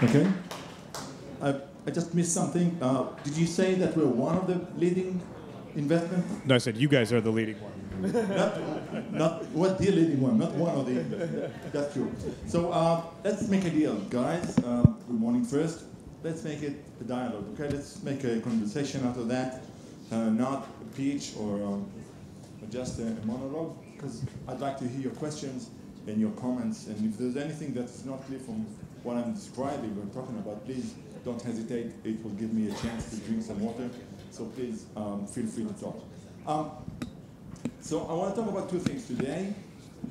Okay. I just missed something. Did you say that we're one of the leading investment? No, I said you guys are the leading one. not what the leading one, not one of the investment. That's true. So let's make a deal, guys. Good morning first. Let's make it a dialogue, okay? Let's make a conversation out of that, not a pitch or just a monologue, because I'd like to hear your questions and your comments, and if there's anything that's not clear from what I'm describing or talking about, please don't hesitate. It will give me a chance to drink some water, so please feel free to talk. So I want to talk about two things today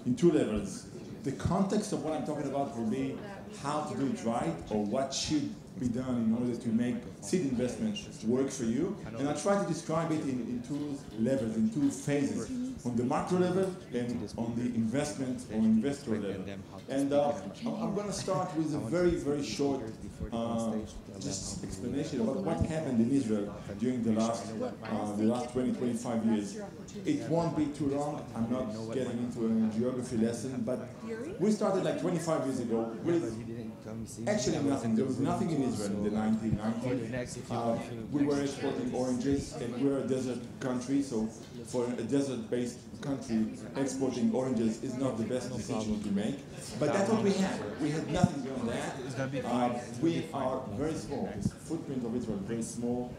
in two levels. The context of what I'm talking about will be how to do it right, or what should be done in order to make seed investments work for you. And I try to describe it in two levels, in two phases, on the macro level and on the investment or investor level. And I'm going to start with a very, very short just explanation about what happened in Israel during the last 20, 25 years. It won't be too long. I'm not getting into a geography lesson, but we started like 25 years ago with actually nothing. There was nothing in Israel in the 1990s. We were exporting oranges, and we're a desert country, so for a desert-based country, exporting oranges is not the best decision to make. But that's what we had. We had nothing beyond that. We are very small. The footprint of Israel is very small.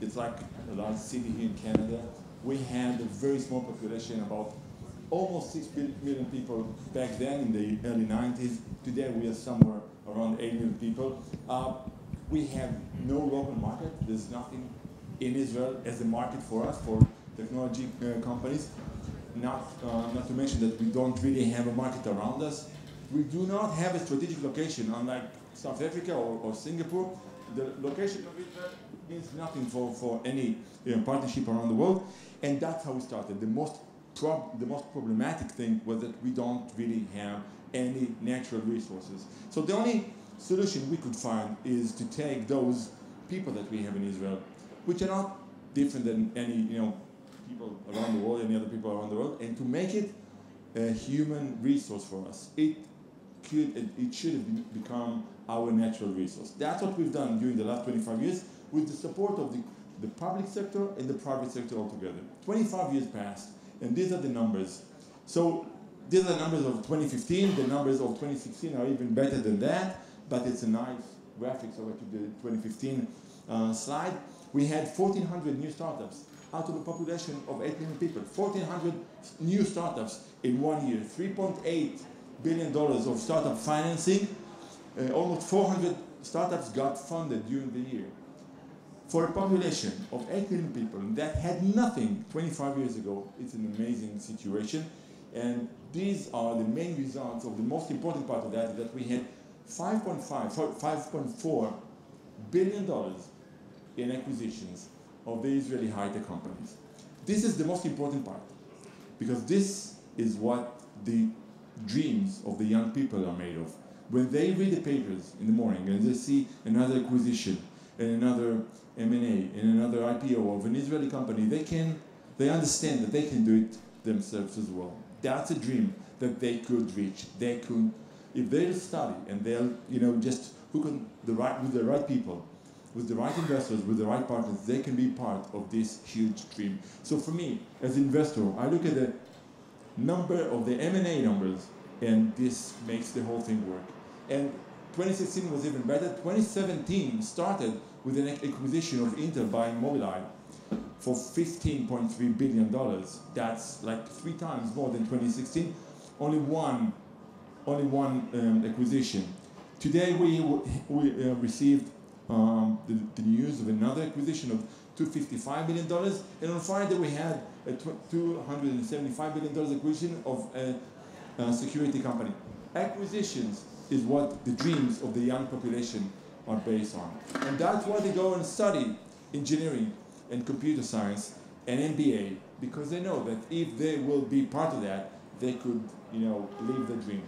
It's like a large city here in Canada. We had a very small population, about almost 6 million people back then in the early 90s. Today we are somewhere around 8 million people. We have no local market. There's nothing in Israel as a market for us, for technology companies. Not to mention that we don't really have a market around us. We do not have a strategic location, unlike South Africa or Singapore. The location of Israel means nothing for any partnership around the world. And that's how we started. The most problematic thing was that we don't really have any natural resources. So the only solution we could find is to take those people that we have in Israel, which are not different than any people around the world, any other people around the world, and to make it a human resource for us. It should have become our natural resource. That's what we've done during the last 25 years with the support of the public sector and the private sector altogether. 25 years passed, and these are the numbers. So these are the numbers of 2015. The numbers of 2016 are even better than that, but it's a nice graphics over to the 2015 slide. We had 1,400 new startups out of a population of 8 million people. 1,400 new startups in 1 year. $3.8 billion of startup financing. Almost 400 startups got funded during the year. For a population of 8 million people that had nothing 25 years ago, it's an amazing situation. And these are the main results of the most important part of that, is that we had $5.4 billion in acquisitions of the Israeli high-tech companies. This is the most important part, because this is what the dreams of the young people are made of. When they read the papers in the morning and they see another acquisition and another M&A and another IPO of an Israeli company, they understand that they can do it themselves as well. That's a dream that they could reach. They could, if they study and they'll, just hook on with the right people, with the right investors, with the right partners, they can be part of this huge dream. So for me, as an investor, I look at the number of the M&A numbers, and this makes the whole thing work. And 2016 was even better. 2017 started with an acquisition of Intel by Mobileye for $15.3 billion. That's like 3 times more than 2016. Only one acquisition. Today we received the news of another acquisition of $255 billion, and on Friday we had a $275 billion acquisition of a security company. Acquisitions is what the dreams of the young population are based on. And that's why they go and study engineering and computer science and MBA, because they know that if they will be part of that, they could, live the dream.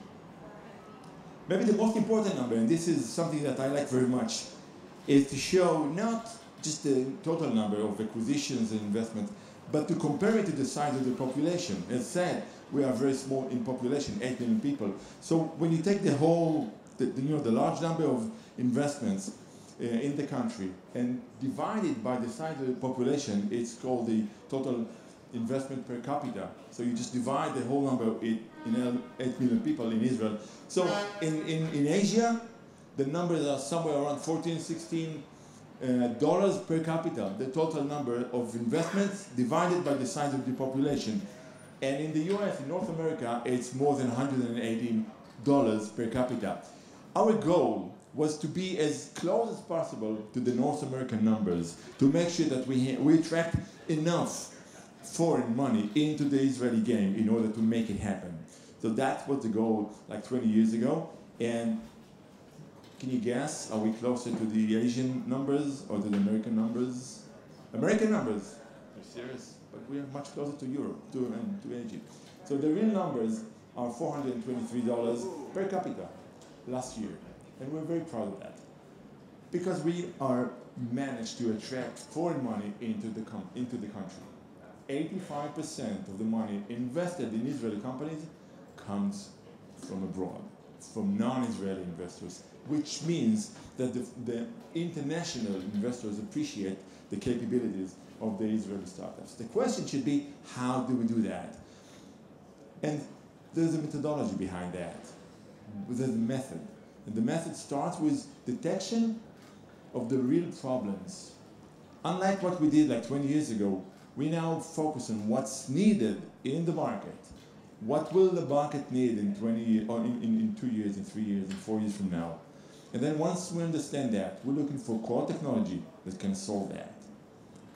Maybe the most important number, and this is something that I like very much, is to show not just the total number of acquisitions and investments, but to compare it to the size of the population. As said, we are very small in population, 8 million people. So when you take the whole the large number of investments in the country and divided by the size of the population, it's called the total investment per capita. So you just divide the whole number in 8 million people in Israel. So in Asia, the numbers are somewhere around 14, 16 dollars per capita, the total number of investments divided by the size of the population. And in the US, in North America, it's more than $118 per capita. Our goal was to be as close as possible to the North American numbers, to make sure that we attract enough foreign money into the Israeli game in order to make it happen. So that was the goal like 20 years ago. And can you guess, are we closer to the Asian numbers or to the American numbers? American numbers. Are you serious? But we are much closer to Europe, to Asia. So the real numbers are $423 per capita last year. And we're very proud of that. Because we managed to attract foreign money into the country. 85% of the money invested in Israeli companies comes from abroad, from non-Israeli investors, which means that the international investors appreciate the capabilities of the Israeli startups. The question should be, how do we do that? And there's a methodology behind that. There's a method. And the method starts with detection of the real problems. Unlike what we did like 20 years ago, we now focus on what's needed in the market. What will the market need in 20 years, or in 2 years, in 3 years, in 4 years from now? And then once we understand that, we're looking for core technology that can solve that.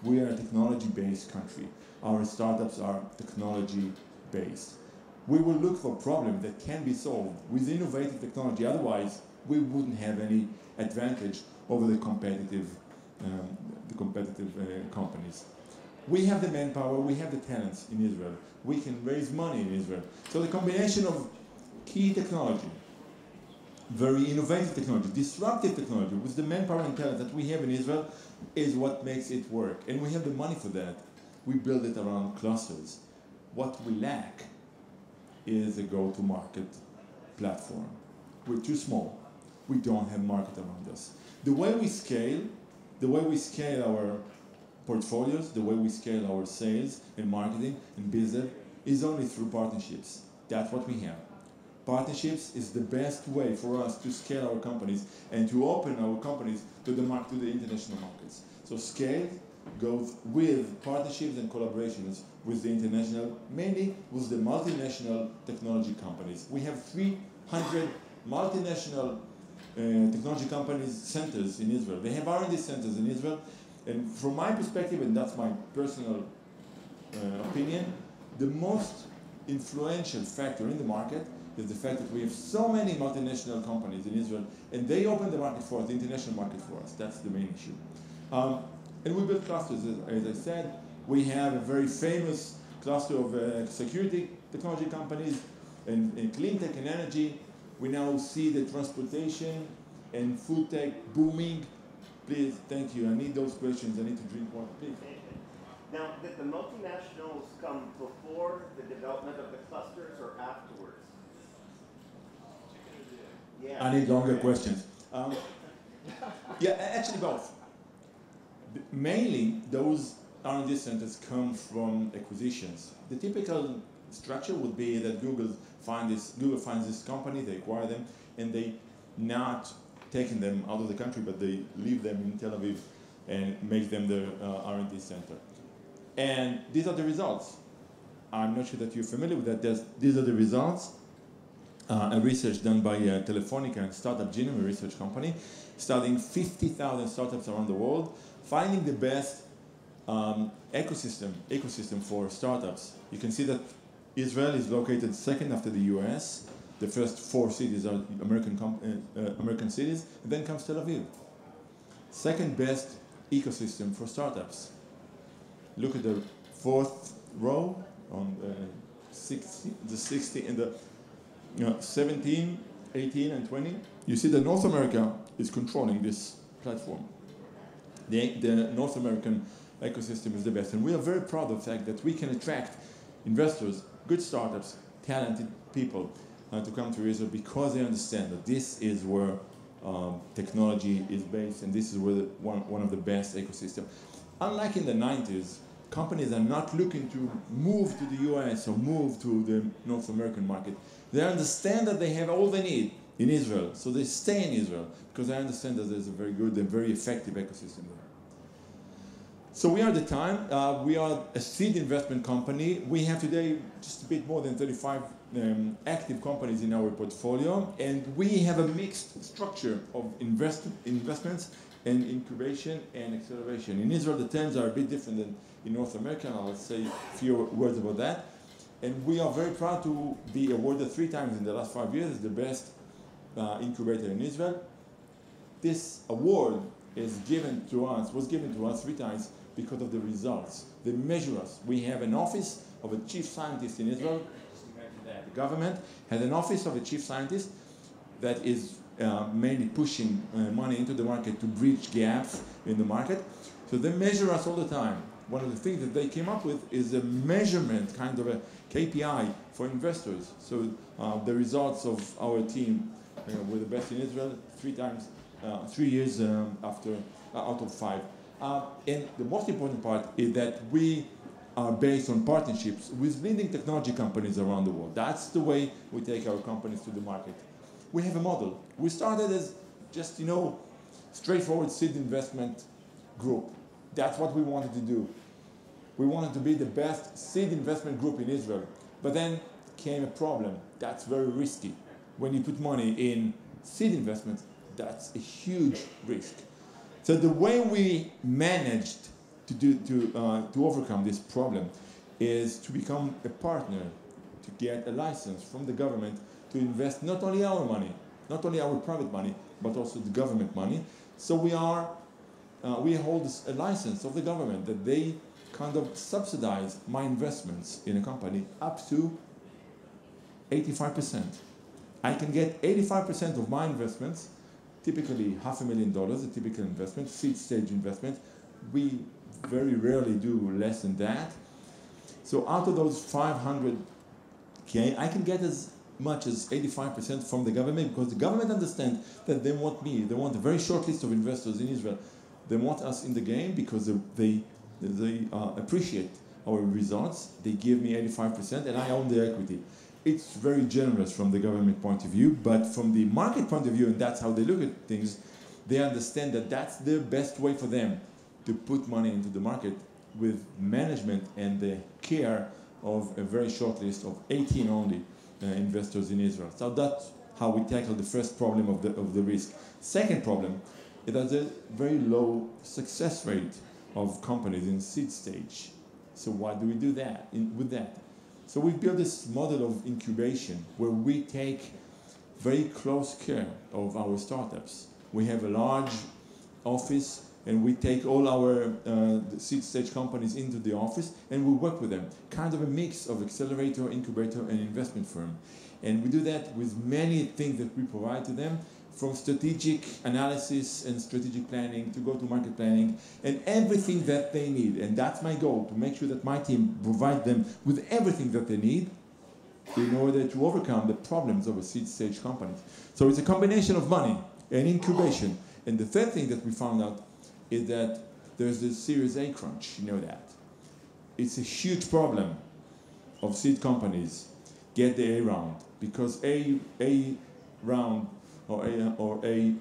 We are a technology-based country. Our startups are technology-based. We will look for problems that can be solved with innovative technology. Otherwise, we wouldn't have any advantage over the competitive companies. We have the manpower, we have the talents in Israel. We can raise money in Israel. So the combination of key technology, very innovative technology, disruptive technology, with the manpower and talent that we have in Israel is what makes it work. And we have the money for that. We build it around clusters. What we lack is a go-to-market platform. We're too small. We don't have market around us. The way we scale our portfolios, the way we scale our sales and marketing and business is only through partnerships. That's what we have. Partnerships is the best way for us to scale our companies and to open our companies to the international markets. So scale goes with partnerships and collaborations with the international, mainly with the multinational technology companies. We have 300 multinational technology companies centers in Israel. They have R&D centers in Israel. And from my perspective, and that's my personal opinion, the most influential factor in the market is the fact that we have so many multinational companies in Israel, and they open the market for us, the international market for us. That's the main issue. And we build clusters, as I said. We have a very famous cluster of security technology companies and clean tech and energy. We now see the transportation and food tech booming. Please, thank you. I need those questions. I need to drink water, please. Now, did the multinationals come before the development of the clusters or afterwards? Yeah. I need longer questions. Yeah, actually both. Mainly, those R&D centers come from acquisitions. The typical structure would be that Google finds this company, they acquire them, and they not taking them out of the country, but they leave them in Tel Aviv and make them their R&D center. And these are the results. I'm not sure that you're familiar with that. These are the results. A research done by Telefonica and Startup Genome, a research company, studying 50,000 startups around the world, finding the best ecosystem for startups. You can see that Israel is located second after the US. The first 4 cities are American cities, and then comes Tel Aviv. Second best ecosystem for startups. Look at the 4th row on the 60 and the 17, 18, and 20. You see that North America is controlling this platform. The North American ecosystem is the best, and we are very proud of the fact that we can attract investors, good startups, talented people to come to Israel because they understand that this is where technology is based, and this is where one of the best ecosystems. Unlike in the 90s, companies are not looking to move to the US or move to the North American market. They understand that they have all they need in Israel, so they stay in Israel because they understand that there's a very good and very effective ecosystem there. So we are the time. We are a seed investment company. We have today just a bit more than 35 active companies in our portfolio, and we have a mixed structure of investments and incubation and acceleration. In Israel, the terms are a bit different than in North America, and I'll say a few words about that. And we are very proud to be awarded 3 times in the last 5 years as the best incubator in Israel. This award was given to us 3 times because of the results. They measure us. We have an office of a chief scientist in Israel. The government has an office of a chief scientist that is mainly pushing money into the market to bridge gaps in the market. So they measure us all the time. One of the things that they came up with is a measurement, kind of a KPI for investors. So the results of our team were the best in Israel 3 years out of 5. And the most important part is that we are based on partnerships with leading technology companies around the world. That's the way we take our companies to the market. We have a model. We started as just, straightforward seed investment group. That's what we wanted to do. We wanted to be the best seed investment group in Israel. But then came a problem. That's very risky. When you put money in seed investments, that's a huge risk. So the way we managed to overcome this problem is to become a partner, to get a license from the government to invest not only our money, not only our private money, but also the government money. So we hold a license of the government that they kind of subsidize my investments in a company up to 85%. I can get 85% of my investments, typically $500,000, a typical investment, seed stage investment. We very rarely do less than that. So out of those 500K, I can get as much as 85% from the government because the government understands that they want me. They want a very short list of investors in Israel. They want us in the game because they appreciate our results. They give me 85% and I own the equity. It's very generous from the government point of view, but from the market point of view, and that's how they look at things, they understand that that's the best way for them to put money into the market with management and the care of a very short list of 18 only investors in Israel. So that's how we tackle the first problem of the risk. Second problem is that there's a very low success rate of companies in seed stage. So why do we do that with that? So we built this model of incubation where we take very close care of our startups. We have a large office and we take all our seed stage companies into the office and we work with them. Kind of a mix of accelerator, incubator, and investment firm. And we do that with many things that we provide to them, from strategic analysis and strategic planning to go-to-market planning and everything that they need. And that's my goal, to make sure that my team provide them with everything that they need in order to overcome the problems of a seed stage company. So it's a combination of money and incubation. And the third thing that we found out is that there's this Series A crunch, you know that. It's a huge problem of seed companies get the A round because A round or A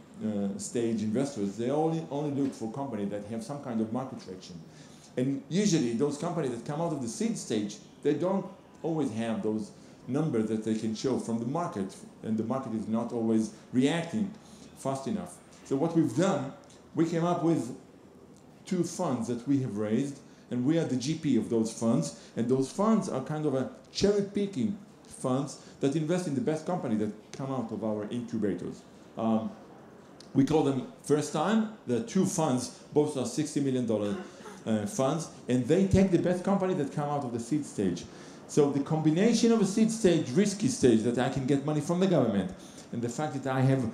stage investors, they only look for companies that have some kind of market traction. And usually those companies that come out of the seed stage, they don't always have those numbers that they can show from the market, and the market is not always reacting fast enough. So what we've done, we came up with 2 funds that we have raised, and we are the GP of those funds, and those funds are kind of a cherry-picking funds that invest in the best companies that come out of our incubators. We call them First Time. The 2 funds, both are $60 million funds, and they take the best company that come out of the seed stage. So the combination of a seed stage, risky stage, that I can get money from the government, and the fact that I have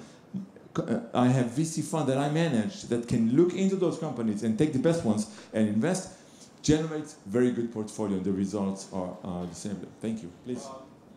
VC fund that I manage that can look into those companies and take the best ones and invest, generates very good portfolio, and the results are the same. Thank you. Please.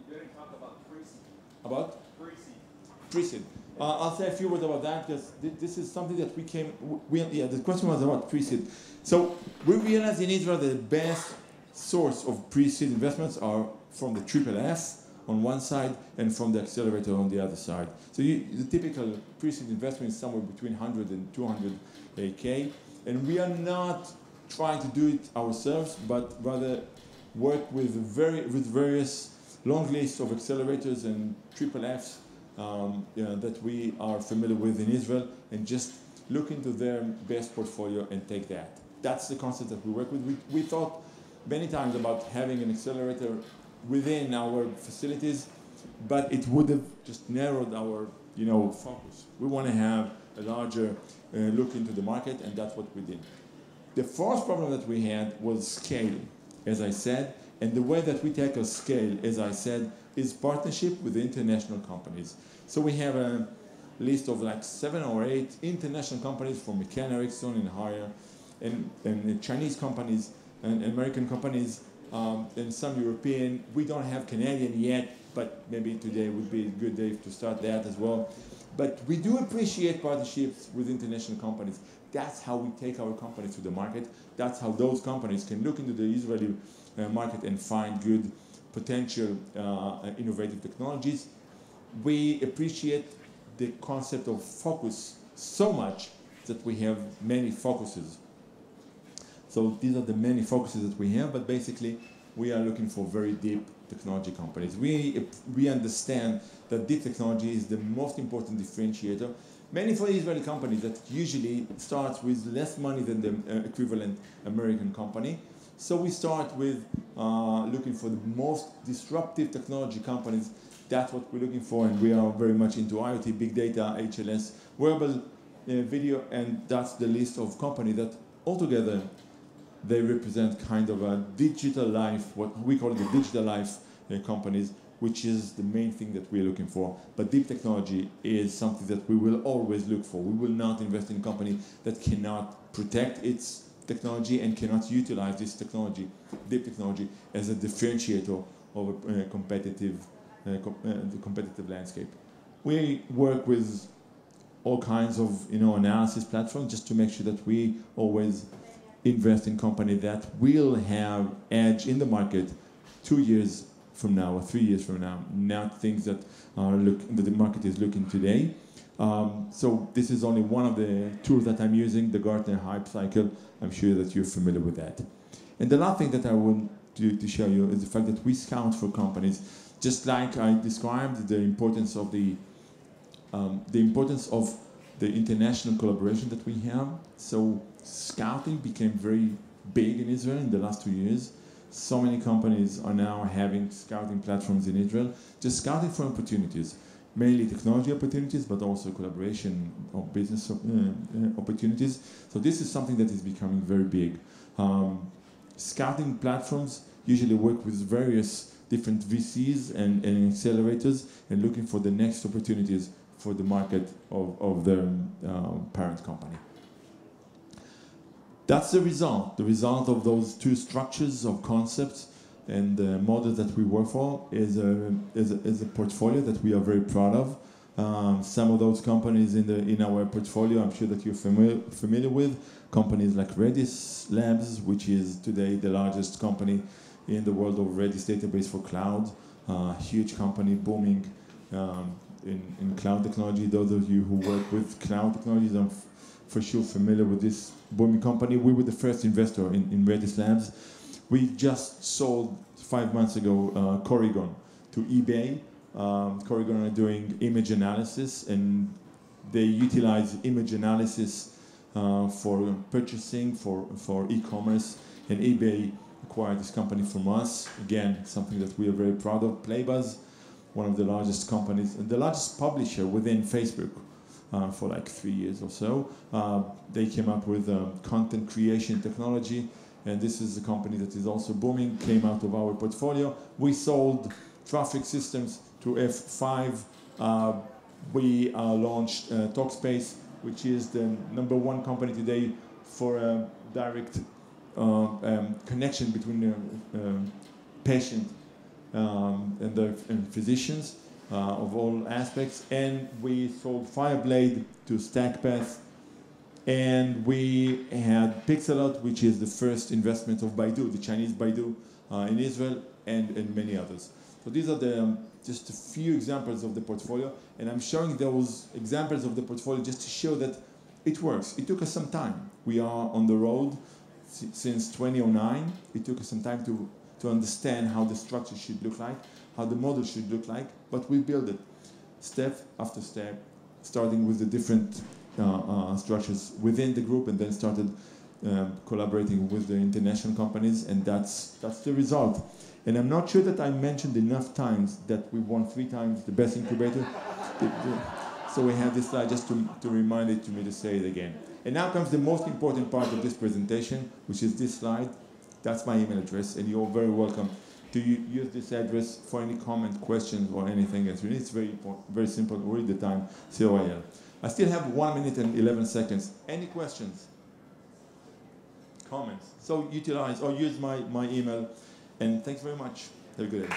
You didn't talk about PreSeed. About? PreSeed. PreSeed. I'll say a few words about that because this is something that the question was about PreSeed. So we realized in Israel that the best source of PreSeed investments are from the triple F on one side and from the accelerator on the other side. So the typical PreSeed investment is somewhere between 100 and 200K. And we are not trying to do it ourselves, but rather work with various long lists of accelerators and triple Fs that we are familiar with in Israel, and just look into their best portfolio and take that. That's the concept that we work with. We thought many times about having an accelerator within our facilities, but it would have just narrowed our focus. We want to have a larger look into the market, and that's what we did. The fourth problem that we had was scale, as I said, and the way that we tackle scale, as I said, is partnership with international companies. So we have a list of like 7 or 8 international companies from McKenna, Erickson, and higher, and Chinese companies, and American companies, and some European. We don't have Canadian yet, but maybe today would be a good day to start that as well. But we do appreciate partnerships with international companies. That's how we take our companies to the market. That's how those companies can look into the Israeli market and find good potential innovative technologies. We appreciate the concept of focus so much that we have many focuses. So these are the many focuses that we have, but basically we are looking for very deep technology companies. We understand that deep technology is the most important differentiator, mainly for Israeli companies that usually starts with less money than the equivalent American company. So we start with looking for the most disruptive technology companies. That's what we're looking for, and we are very much into IoT, big data, HLS, wearable video, and that's the list of companies that altogether they represent kind of a digital life, what we call the digital life companies, which is the main thing that we're looking for. But deep technology is something that we will always look for. We will not invest in a company that cannot protect its technology and cannot utilize this technology, deep technology, as a differentiator of a competitive landscape. We work with all kinds of analysis platforms just to make sure that we always invest in companies that will have edge in the market 2 years from now or 3 years from now, not things that the market is looking today. So this is only one of the tools that I'm using, the Gartner Hype Cycle. I'm sure that you're familiar with that. And the last thing that I want to show you is the fact that we scout for companies, just like I described the importance of the international collaboration that we have. So scouting became very big in Israel in the last 2 years. So many companies are now having scouting platforms in Israel, just scouting for opportunities, mainly technology opportunities, but also collaboration of business opportunities. So this is something that is becoming very big. Scouting platforms usually work with various different VCs and accelerators and looking for the next opportunities for the market of their parent company. That's the result. The result of those two structures of concepts and the models that we work for is a portfolio that we are very proud of. Some of those companies in our portfolio, I'm sure that you're familiar with. Companies like Redis Labs, which is today the largest company in the world of Redis database for cloud. Huge company, booming in cloud technology. Those of you who work with cloud technologies are for sure familiar with this booming company. We were the first investor in Redis Labs. We just sold 5 months ago Corrigon to eBay. Corrigon are doing image analysis, and they utilize image analysis for purchasing, for e-commerce, and eBay acquired this company from us. Again, something that we are very proud of. Playbuzz, one of the largest companies, and the largest publisher within Facebook for like 3 years or so. They came up with content creation technology, and this is a company that is also booming, came out of our portfolio. We sold traffic systems to F5. We launched Talkspace, which is the #1 company today for a direct connection between the patient and physicians. of all aspects. And we sold Fireblade to StackPath. And we had Pixelot, which is the first investment of Baidu, the Chinese Baidu in Israel, and many others. So these are just a few examples of the portfolio. And I'm showing those examples of the portfolio just to show that it works. It took us some time. We are on the road since 2009. It took us some time to understand how the structure should look like, how the model should look like, but we build it step after step, starting with the different structures within the group, and then started collaborating with the international companies, and that's the result. And I'm not sure that I mentioned enough times that we won 3 times the best incubator. So we have this slide just to remind it to me to say it again. And now comes the most important part of this presentation, which is this slide. That's my email address, and you're very welcome to use this address for any comment, questions, or anything else. It's very simple. Uri, thetime, COIL. I still have 1 minute and 11 seconds. Any questions? Comments? So utilize or use my email. And thanks very much. Have a good day.